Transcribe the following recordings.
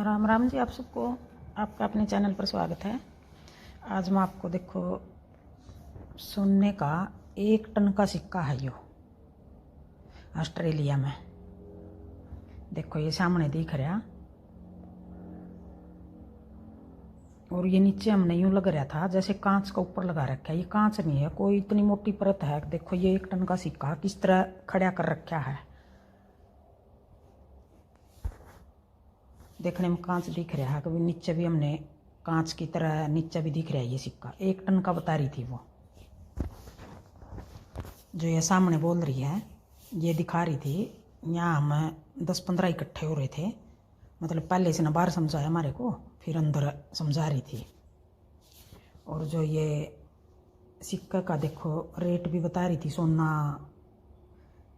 राम राम जी, आप सबको आपका अपने चैनल पर स्वागत है। आज मैं आपको देखो सोने का 1 टन का सिक्का है यो ऑस्ट्रेलिया में। देखो ये सामने दिख रहा और ये नीचे हमने यूं लग रहा था जैसे कांच का ऊपर लगा रखा है। ये कांच नहीं है, कोई इतनी मोटी परत है। देखो ये 1 टन का सिक्का किस तरह खड़ा कर रखा है। देखने में कांच दिख रहा है, कभी नीचे भी हमने कांच की तरह नीचे भी दिख रहा है। ये सिक्का 1 टन का बता रही थी वो, जो ये सामने बोल रही है, ये दिखा रही थी। यहाँ हम 10-15 इकट्ठे हो रहे थे, मतलब पहले से ना बाहर समझाया हमारे को, फिर अंदर समझा रही थी। और जो ये सिक्का का देखो रेट भी बता रही थी, सोना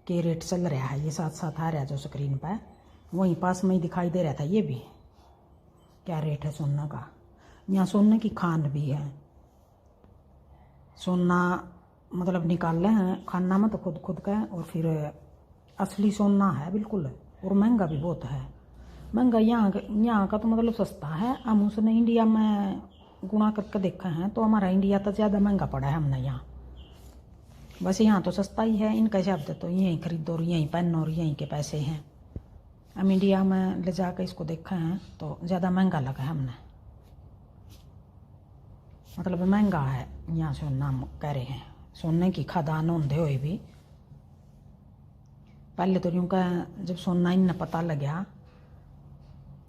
के रेट चल रहा है। ये साथ साथ आ रहा है जो स्क्रीन पर, वहीं पास में ही दिखाई दे रहा था। ये भी क्या रेट है सोना का। यहाँ सोने की खान भी है। सोना मतलब निकाल रहे हैं खाना में तो खुद का है, और फिर असली सोना है बिल्कुल। और महंगा भी बहुत है। महंगा यहाँ का तो मतलब सस्ता है। हम उसने इंडिया में गुणा करके देखा है तो हमारा इंडिया तो ज़्यादा महंगा पड़ा है हमने यहाँ। बस यहाँ तो सस्ता ही है। इनका शब्द तो यहीं खरीदो और यहीं पहनो और यहीं के पैसे हैं। हम इंडिया में ले जाकर इसको देखा है तो ज़्यादा महंगा लगा है हमने, मतलब महंगा है यहाँ सोना कह रहे हैं। सोने की खदान होंदे हुए भी पहले तो यूँ का जब सोना इन्हें पता लगा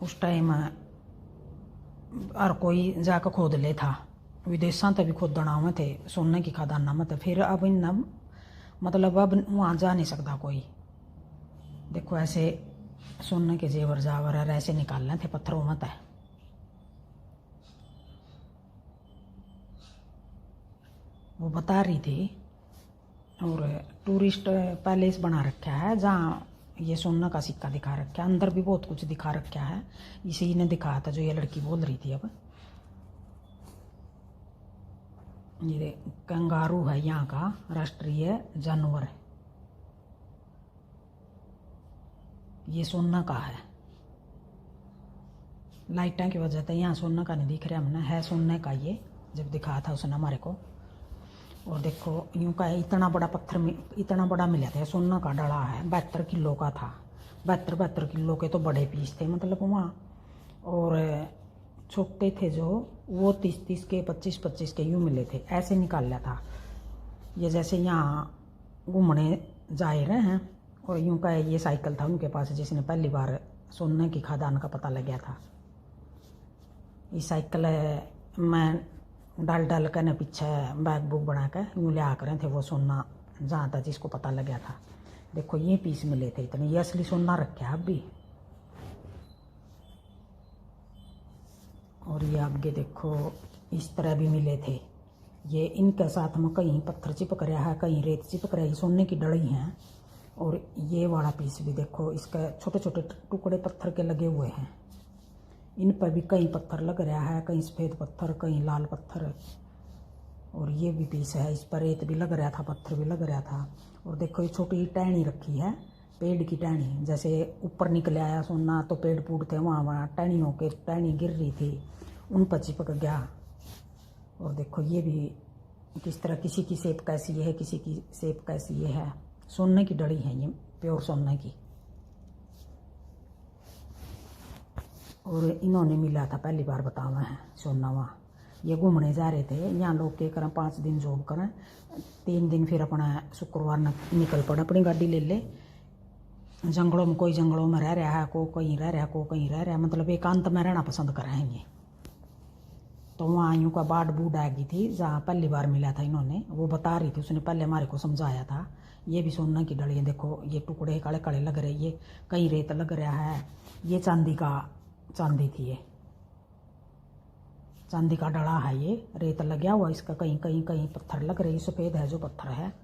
उस टाइम हर कोई जाकर खोद ले था। विदेशों तक भी खोदना हुए थे सोने की खदाना में। तो फिर अब इन मतलब अब वहाँ जा नहीं सकता कोई। देखो ऐसे सोने के जेवर जावर है ऐसे निकालने थे पत्थरों में तय। वो बता रही थी। और टूरिस्ट पैलेस बना रखा है जहाँ ये सोना का सिक्का दिखा रखा है। अंदर भी बहुत कुछ दिखा रखा है। इसी ने दिखाया था जो ये लड़की बोल रही थी। अब ये कंगारू है यहाँ का राष्ट्रीय जानवर। ये सोना का है। लाइटें की वजह से यहाँ सोना का नहीं दिख रहा हमने, है सोने का ये जब दिखाया था उसने हमारे को। और देखो यूँ का है, इतना बड़ा पत्थर में इतना बड़ा मिला था। सोना का डला है, 72 किलो का था। 72 किलो के तो बड़े पीस थे मतलब वहाँ। और छोटे थे जो वो 30-30 के 25-25 के यूँ मिले थे। ऐसे निकाल लिया था ये, जैसे यहाँ घूमने जा रहे हैं। और यूँ का ये साइकिल था उनके पास जिसने पहली बार सोने की खदान का पता लग गया था। इस साइकिल में डाल कर न पीछे बैग बुक बना कर यूँ ले आकर थे वो सोना जहाँ था जिसको पता लग गया था। देखो ये पीस मिले थे इतने। ये असली सोना रखा है अब भी। और ये आगे देखो इस तरह भी मिले थे। ये इनके साथ में कहीं पत्थर चिपक रहा है, कहीं रेत चिपक रहा है। सोने की डली हैं। और ये वाला पीस भी देखो, इसका छोटे छोटे टुकड़े पत्थर के लगे हुए हैं। इन पर भी कहीं पत्थर लग रहा है, कहीं सफ़ेद पत्थर, कहीं लाल पत्थर। और ये भी पीस है, इस पर रेत भी लग रहा था, पत्थर भी लग रहा था। और देखो ये छोटी टहनी रखी है, पेड़ की टहनी। जैसे ऊपर निकले आया सोना तो पेड़ पूड़ थे वहाँ टहनियों के टहनी गिर रही थी, उन पर चिपक गया। और देखो ये भी किस तरह, किसी की शेप कैसी है, किसी की शेप कैसी ये है। सोने की डली है ये, प्योर सोने की। और इन्होंने मिला था पहली बार बतावा है सोना वहाँ। ये घूमने जा रहे थे यहाँ लोग के करें 5 दिन जॉब करें, 3 दिन फिर अपना शुक्रवार निकल पड़े अपनी गाड़ी ले ले। जंगलों में कोई जंगलों में रह रहा है, को कहीं रह रहा है, को कहीं रह रहा है। मतलब एकांत में रहना पसंद कर रहे हैं ये। तो वहाँ यूँ का बाढ़ बूढ़ आ गई थी जहाँ पहली बार मिला था इन्होंने। वो बता रही थी, उसने पहले हमारे को समझाया था। ये भी सोना की डली है। देखो ये टुकड़े काले काले लग रहे, ये कहीं रेत लग रहा है। ये चांदी थी, ये चांदी का डला है। ये रेत लगा हुआ इसका, कहीं कहीं कहीं पत्थर लग रहे। सफ़ेद है जो पत्थर है।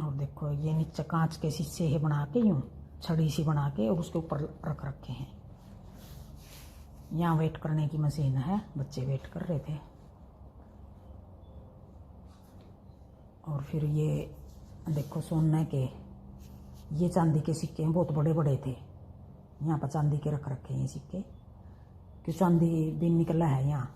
और देखो ये नीचे कांच के शीशे है बना के, यूँ छड़ी सी बना के, और उसके ऊपर रख रखे हैं। यहाँ वेट करने की मशीन है, बच्चे वेट कर रहे थे। और फिर ये देखो सोने के ये चांदी के सिक्के हैं, बहुत बड़े बड़े थे। यहाँ पर चांदी के रख रखे हैं सिक्के, कि चांदी भी निकला है यहाँ।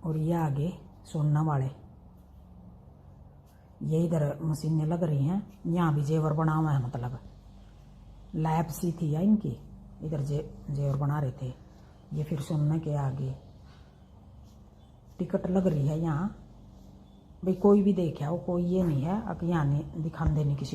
और ये आगे सोना वाले, ये इधर मशीनें लग रही हैं। यहाँ भी जेवर बना हुआ है, मतलब लैब सी थी या इनकी, इधर जेवर बना रहे थे। ये फिर सोने के आगे टिकट लग रही है यहाँ। भाई कोई भी देखे हो, कोई ये नहीं है अब यहाँ नहीं दिखाने देने किसी